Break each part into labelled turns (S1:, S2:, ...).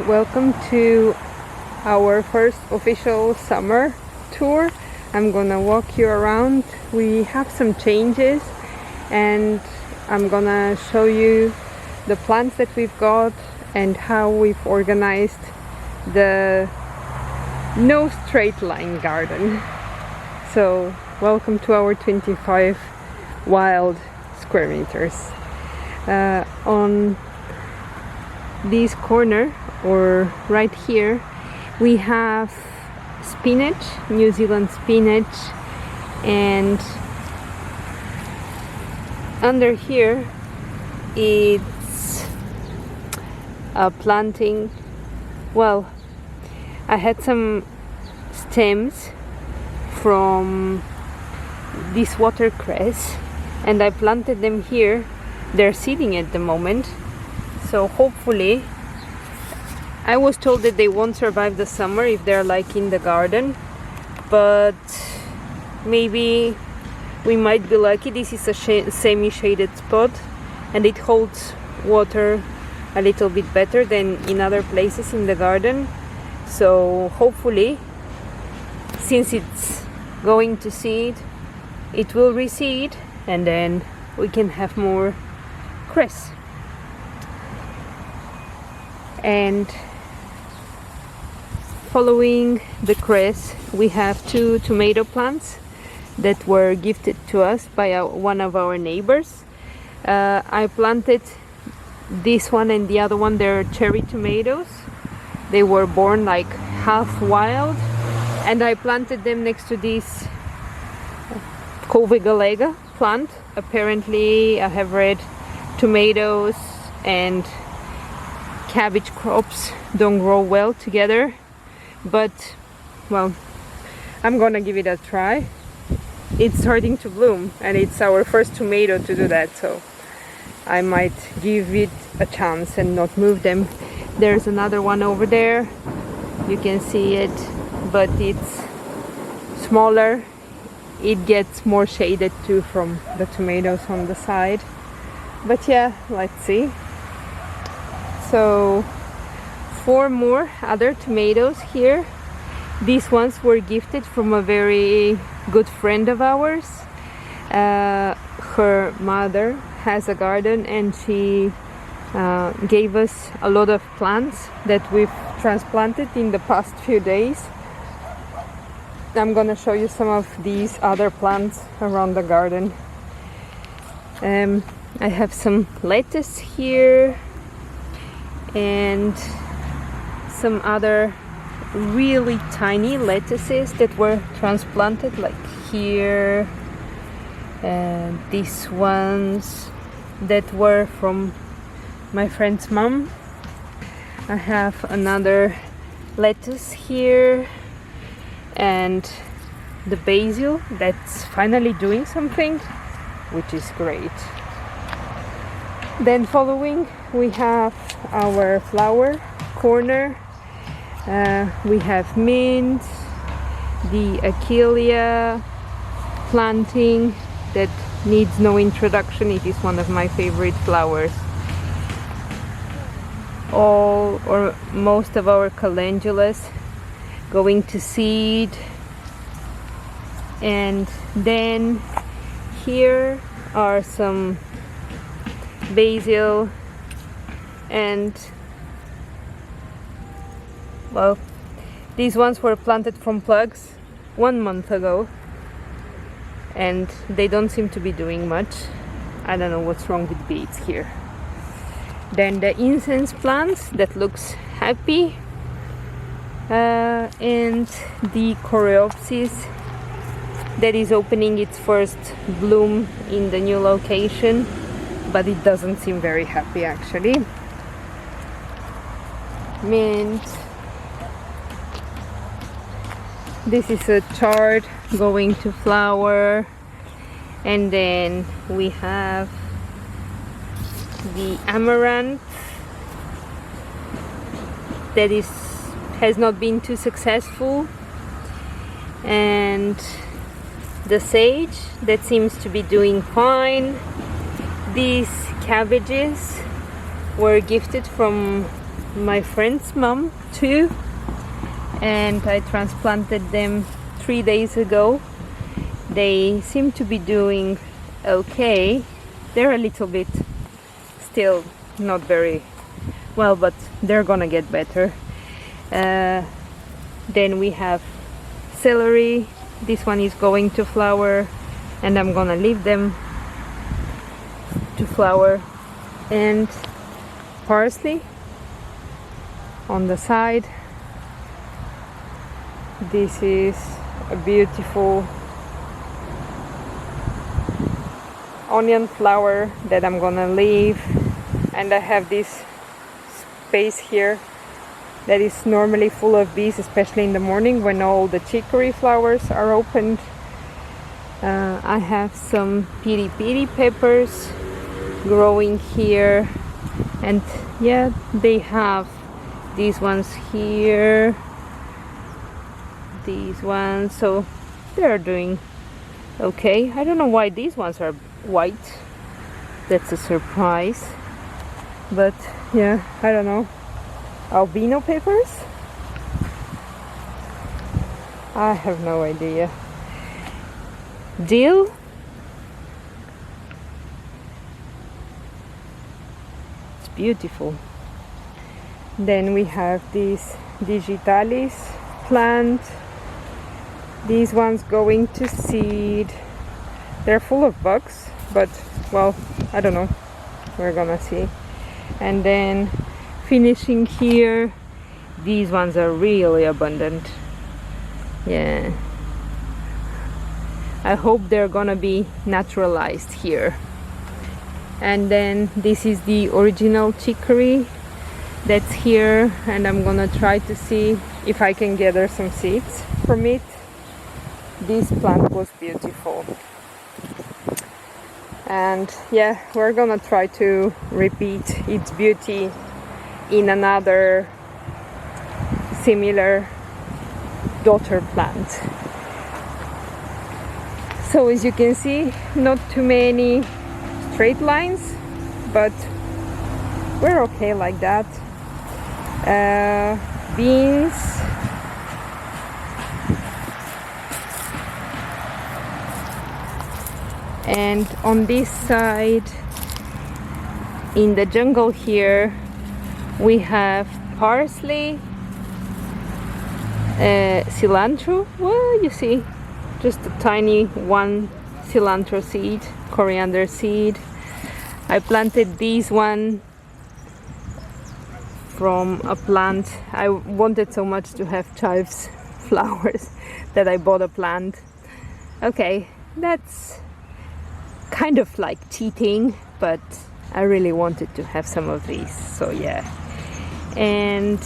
S1: welcome to our first official summer tour. I'm gonna walk you around. We have some changes and I'm gonna show you the plants that we've got and how we've organized the no straight line garden. So welcome to our 25 wild square meters. On this corner, or right here, we have spinach, New Zealand spinach, and under here it's a planting. Well, I had some stems from this watercress and I planted them here. They're seeding at the moment, so hopefully, I was told that they won't survive the summer if they're like in the garden, but maybe we might be lucky. This is a semi-shaded spot and it holds water a little bit better than in other places in the garden, so hopefully, since it's going to seed, it will reseed and then we can have more cress. And following the cress, we have two tomato plants that were gifted to us by one of our neighbors. I planted this one and the other one. They're cherry tomatoes. They were born like half wild, and I planted them next to this Galega plant. Apparently, I have read tomatoes and cabbage crops don't grow well together, but well, I'm gonna give it a try. It's starting to bloom and it's our first tomato to do that, so I might give it a chance and not move them. There's another one over there, you can see it, but it's smaller. It gets more shaded too from the tomatoes on the side, but yeah, let's see. So 4 more other tomatoes here. These ones were gifted from a very good friend of ours. Her mother has a garden and she gave us a lot of plants that we've transplanted in the past few days. I'm gonna show you some of these other plants around the garden. I have some lettuce here and some other really tiny lettuces that were transplanted, like here, and these ones that were from my friend's mom. I have another lettuce here and the basil that's finally doing something, which is great. Then following, we have our flower corner. We have mint, the Achillea planting that needs no introduction. It is one of my favorite flowers. All or most of our calendulas going to seed. And then here are some basil, and well, these ones were planted from plugs 1 month ago and they don't seem to be doing much. I don't know what's wrong with beets here. Then the incense plants that looks happy, and the coreopsis that is opening its first bloom in the new location, but it doesn't seem very happy actually. Mint. This is a chard going to flower, and then we have the amaranth that has not been too successful, and the sage that seems to be doing fine. These cabbages were gifted from my friend's mom too, and I transplanted them 3 days ago. They seem to be doing okay. They're a little bit still not very well, but they're gonna get better. Then we have celery. This one is going to flower, and I'm gonna leave them to flower. And parsley on the side. This is a beautiful onion flower that I'm gonna leave, and I have this space here that is normally full of bees, especially in the morning when all the chicory flowers are opened. I have some piri piri peppers growing here, and yeah, they have these ones here, these ones, so they're doing okay. I don't know why these ones are white. That's a surprise, but yeah, I don't know. Albino peppers? I have no idea. Dill? It's beautiful. Then we have this digitalis plant. These ones going to seed. They're full of bugs, but well, I don't know. We're gonna see. And then finishing here, these ones are really abundant. Yeah, I hope they're gonna be naturalized here. And then this is the original chicory that's here, and I'm gonna try to see if I can gather some seeds from it. This plant was beautiful, and yeah, we're gonna try to repeat its beauty in another similar daughter plant. So as you can see, not too many straight lines, but we're okay like that. Beans, and on this side in the jungle here we have parsley, cilantro. Well, you see just a tiny one cilantro seed, coriander seed. I planted these one from a plant. I wanted so much to have chives flowers that I bought a plant. Okay, that's kind of like cheating, but I really wanted to have some of these, so yeah. And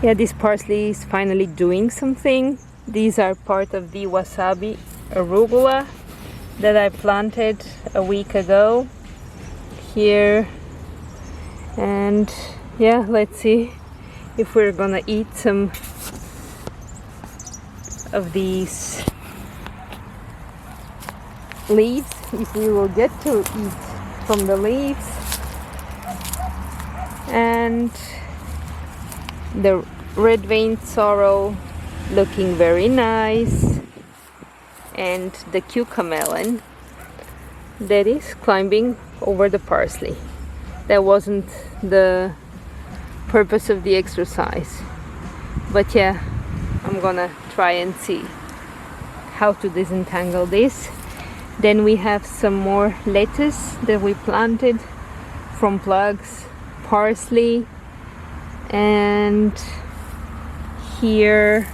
S1: yeah, this parsley is finally doing something. These are part of the wasabi arugula that I planted a week ago here. And yeah, let's see if we're gonna eat some of these leaves, if we will get to eat from the leaves. And the red veined sorrel looking very nice, and the cucamelon that is climbing over the parsley. That wasn't the purpose of the exercise, but yeah, I'm gonna try and see how to disentangle this. Then we have some more lettuce that we planted from plugs, parsley, and here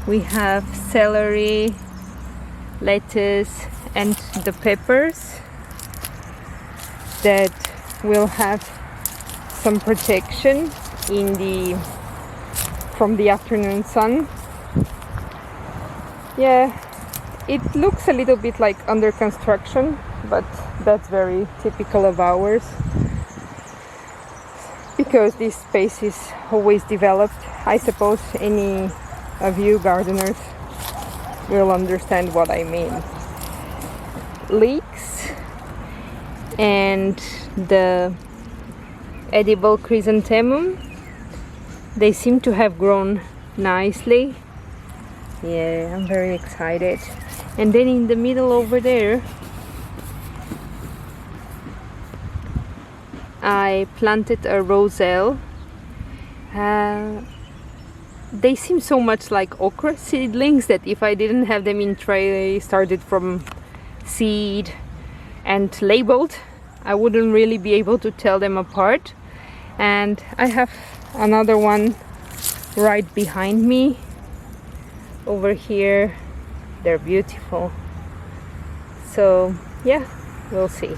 S1: we have celery, lettuce, and the peppers that will have some protection from the afternoon sun. Yeah, it looks a little bit like under construction, but that's very typical of ours because this space is always developed. I suppose any of you gardeners will understand what I mean. Leeks and the edible chrysanthemum. They seem to have grown nicely. Yeah, I'm very excited. And then in the middle over there, I planted a roselle. They seem so much like okra seedlings that if I didn't have them in tray started from seed and labeled, I wouldn't really be able to tell them apart. And I have another one right behind me over here. They're beautiful. So yeah, we'll see.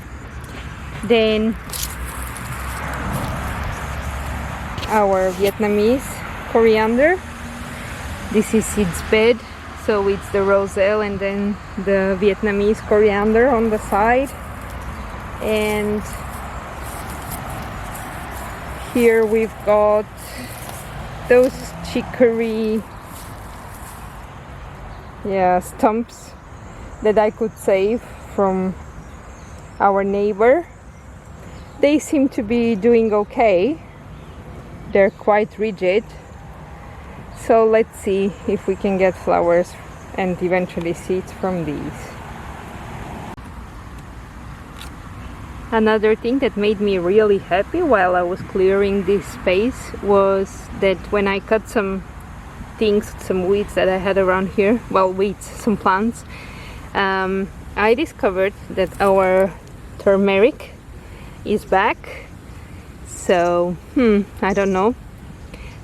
S1: Then our Vietnamese coriander. This is its bed, so it's the roselle and then the Vietnamese coriander on the side. And here we've got those chicory stumps that I could save from our neighbor. They seem to be doing okay. They're quite rigid, so let's see if we can get flowers and eventually seeds from these. Another thing that made me really happy while I was clearing this space was that when I cut some things, some weeds that I had around here, well, weeds, some plants, I discovered that our turmeric is back. So, I don't know.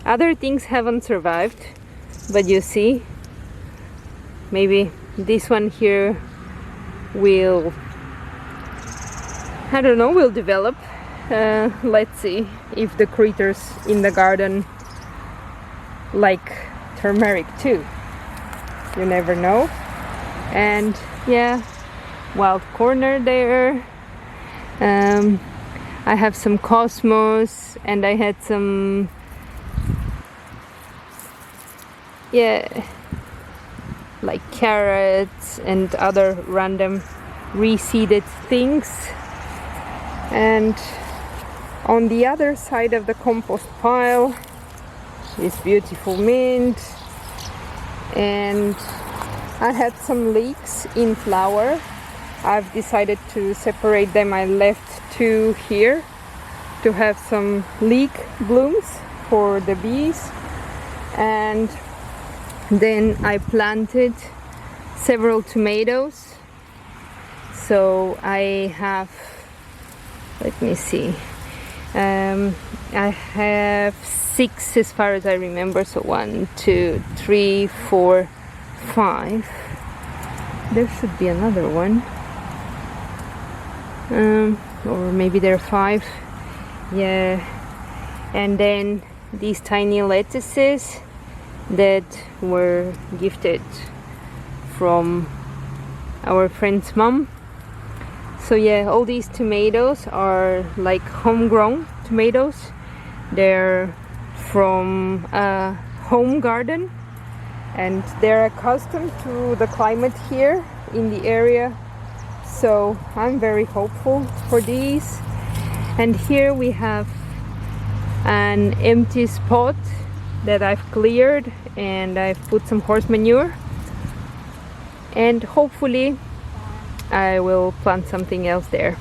S1: Other things haven't survived, but you see, maybe this one here will, I don't know, will develop. Let's see if the critters in the garden like turmeric too. You never know. And yeah, wild corner there. I have some cosmos, and I had some like carrots and other random reseeded things. And on the other side of the compost pile is beautiful mint, and I had some leeks in flower. I've decided to separate them. I left two here to have some leek blooms for the bees, and then I planted several tomatoes. So I have, let me see, I have 6 as far as I remember. So 1, 2, 3, 4, 5. There should be another one. Or maybe there are 5. Yeah. And then these tiny lettuces that were gifted from our friend's mom. So yeah, all these tomatoes are like homegrown tomatoes. They're from a home garden, and they're accustomed to the climate here in the area. So I'm very hopeful for these. And here we have an empty spot that I've cleared, and I've put some horse manure, and hopefully I will plant something else there.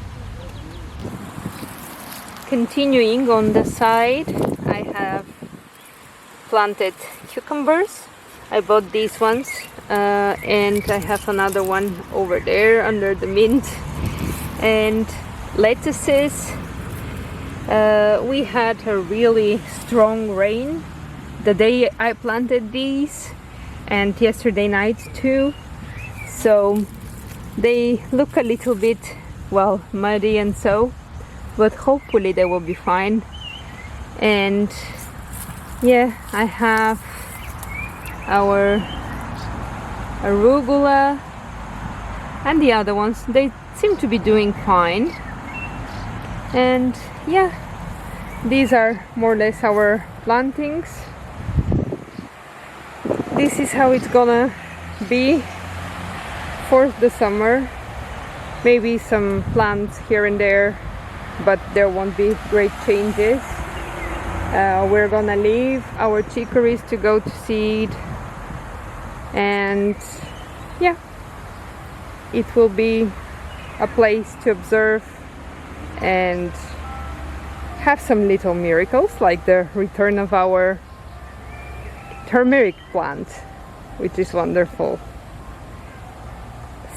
S1: Continuing on the side, I have planted cucumbers. I bought these ones, and I have another one over there under the mint. And lettuces, we had a really strong rain the day I planted these, and yesterday night too. So they look a little bit, well, muddy and so, but hopefully they will be fine. And yeah, I have our arugula and the other ones. They seem to be doing fine. And yeah, these are more or less our plantings. This is how it's gonna be for the summer. Maybe some plants here and there but there won't be great changes. We're gonna leave our chicories to go to seed, and yeah, it will be a place to observe and have some little miracles, like the return of our turmeric plant, which is wonderful.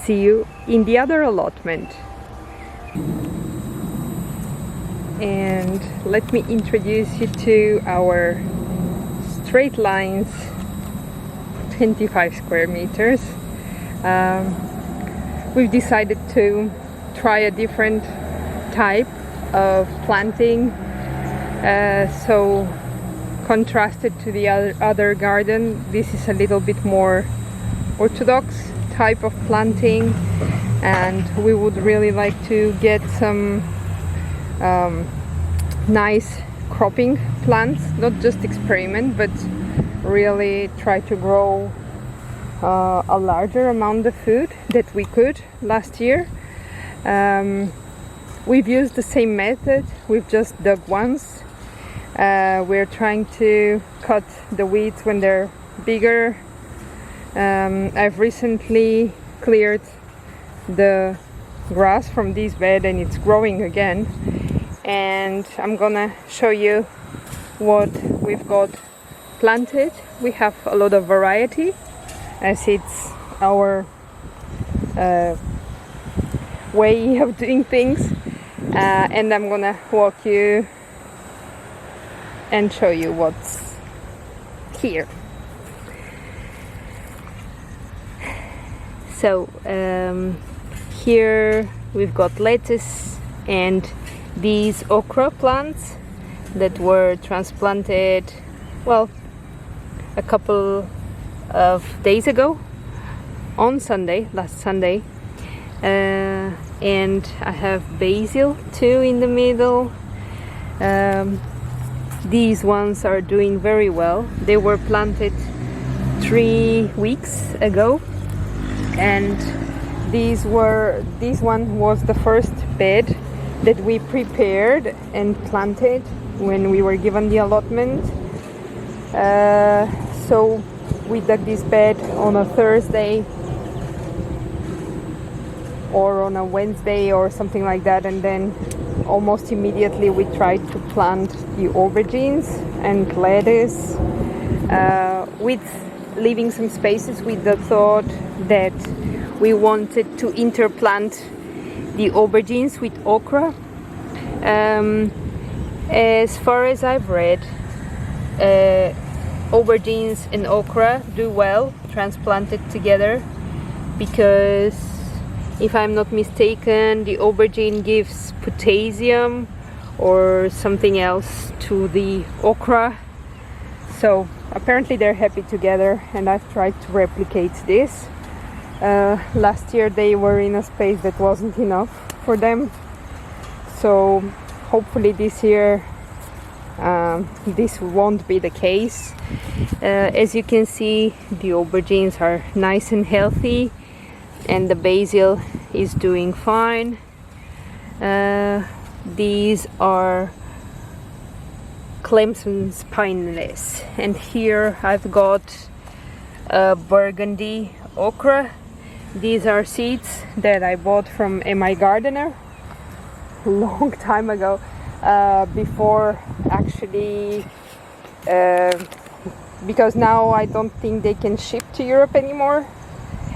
S1: See you in the other allotment. And let me introduce you to our straight lines, 25 square meters. We've decided to try a different type of planting, so contrasted to the other garden, this is a little bit more orthodox type of planting, and we would really like to get some nice cropping plants, not just experiment, but really try to grow a larger amount of food that we could last year. We've used the same method, we've just dug once. We're trying to cut the weeds when they're bigger. I've recently cleared the grass from this bed and it's growing again, and I'm gonna show you what we've got planted. We have a lot of variety, as it's our way of doing things, and I'm gonna walk you and show you what's here. So here we've got lettuce and these okra plants that were transplanted, well, a couple of days ago on Sunday, last Sunday. And I have basil too in the middle. These ones are doing very well. They were planted 3 weeks ago, and this one was the first bed that we prepared and planted when we were given the allotment. So we dug this bed on a Thursday or on a Wednesday or something like that, and then almost immediately we tried to plant the aubergines and lettuce, with leaving some spaces with the thought that we wanted to interplant the aubergines with okra. As far as I've read, aubergines and okra do well transplanted together, because if I'm not mistaken, the aubergine gives potassium or something else to the okra. So apparently they're happy together, and I've tried to replicate this. Last year they were in a space that wasn't enough for them, so hopefully this year this won't be the case. As you can see, the aubergines are nice and healthy, and the basil is doing fine. These are Clemson spineless, and here I've got burgundy okra. These are seeds that I bought from my gardener a long time ago, before actually, because now I don't think they can ship to Europe anymore.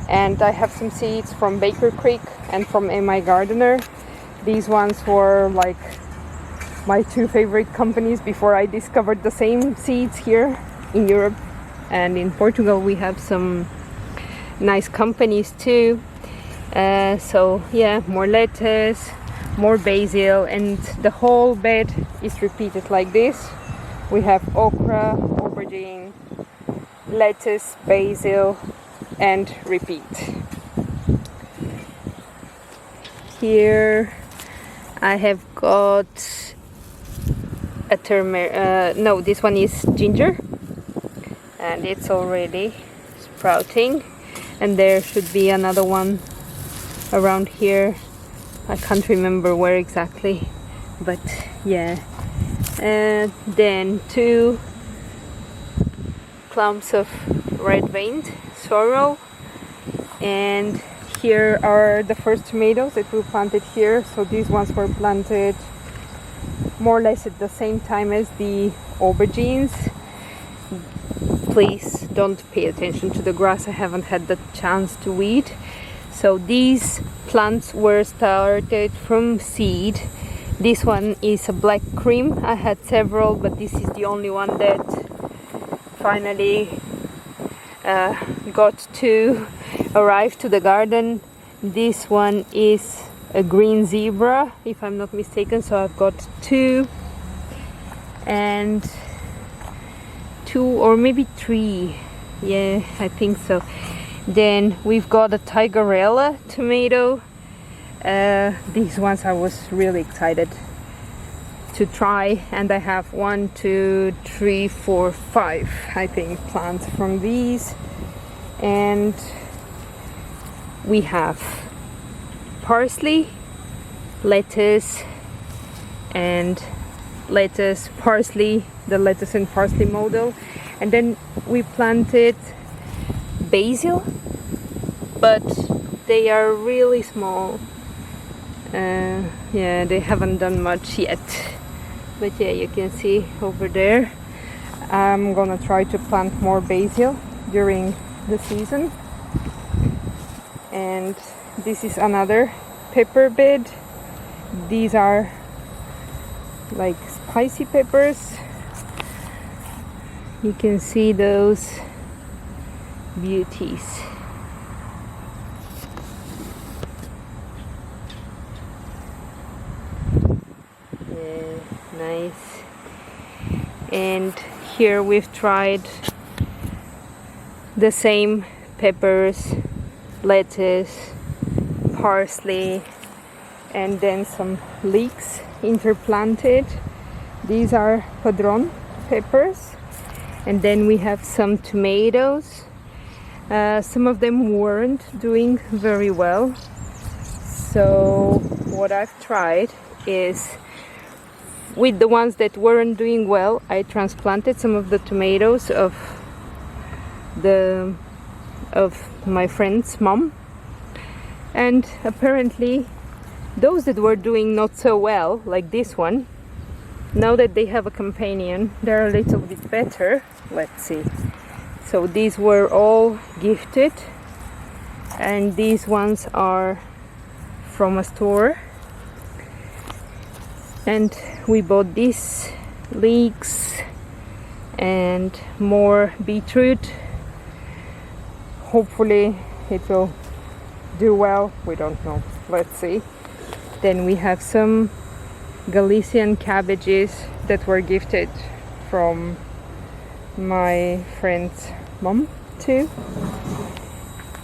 S1: And I have some seeds from Baker Creek and from my gardener. These ones were like my two favorite companies before I discovered the same seeds here in Europe. And in Portugal we have some nice companies too. So yeah, more lettuce, more basil, and the whole bed is repeated like this. We have okra, aubergine, lettuce, basil, and repeat. Here I have got a turmeric, no, this one is ginger, and it's already sprouting, and there should be another one around here. I can't remember where exactly, but yeah. And then 2 clumps of red-veined sorrel, and here are the first tomatoes that we planted here. So these ones were planted more or less at the same time as the aubergines. Please don't pay attention to the grass, I haven't had the chance to weed. So these plants were started from seed. This one is a black cream. I had several, but this is the only one that finally got to arrive to the garden. This one is a green zebra, if I'm not mistaken, so I've got 2 and 2 or maybe 3, yeah, I think so. Then we've got a tigerella tomato. These ones I was really excited to try, and I have 1, 2, 3, 4, 5 I think plants from these. And we have parsley, lettuce, and lettuce, parsley, the lettuce and parsley model. And then we planted basil, but they are really small. Yeah, they haven't done much yet, but yeah, you can see over there. I'm gonna try to plant more basil during the season. And this is another pepper bed. These are like spicy peppers. You can see those beauties. Yeah, nice. And here we've tried the same peppers, lettuce, parsley, and then some leeks interplanted. These are padron peppers. And then we have some tomatoes. Some of them weren't doing very well. So what I've tried is, with the ones that weren't doing well, I transplanted some of the tomatoes of my friend's mom, and apparently those that were doing not so well, like this one, now that they have a companion, they're a little bit better. Let's see. So these were all gifted, and these ones are from a store. And we bought these leeks and more beetroot. Hopefully it will do well, we don't know, let's see. Then we have some Galician cabbages that were gifted from my friend's mom too.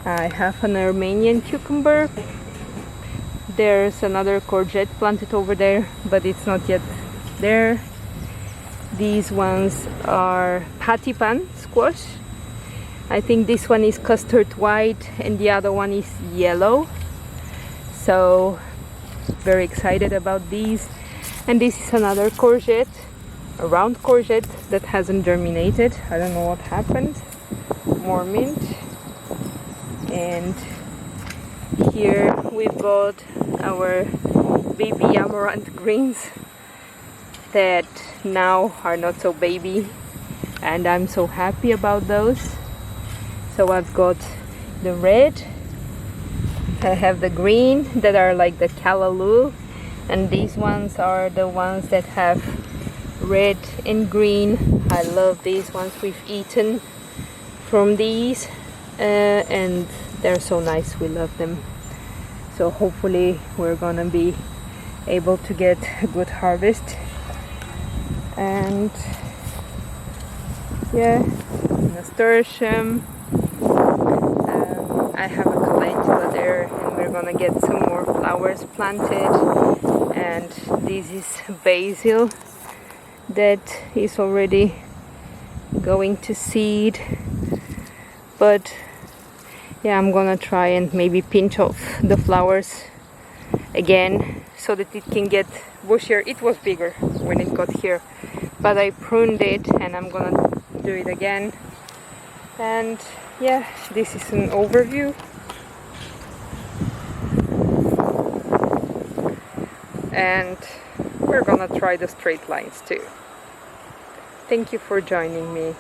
S1: I have an Armenian cucumber. There's another courgette planted over there, but it's not yet there. These ones are patipan squash. I think this one is custard white and the other one is yellow. So very excited about these. And this is another courgette, a round courgette that hasn't germinated. I don't know what happened. More mint. And here we've got our baby amaranth greens that now are not so baby, and I'm so happy about those. So I've got the red, I have the green that are like the callaloo, and these ones are the ones that have red and green. I love these ones. We've eaten from these and they're so nice, we love them. So hopefully we're gonna be able to get a good harvest. And yeah, nasturtium. I have a calendula there, and we're gonna get some more flowers planted. And this is basil that is already going to seed. But yeah, I'm gonna try and maybe pinch off the flowers again so that it can get bushier. It was bigger when it got here, but I pruned it and I'm gonna do it again. And yeah, this is an overview. And we're gonna try the straight lines too. Thank you for joining me.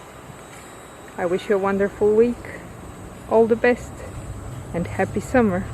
S1: I wish you a wonderful week. All the best and happy summer.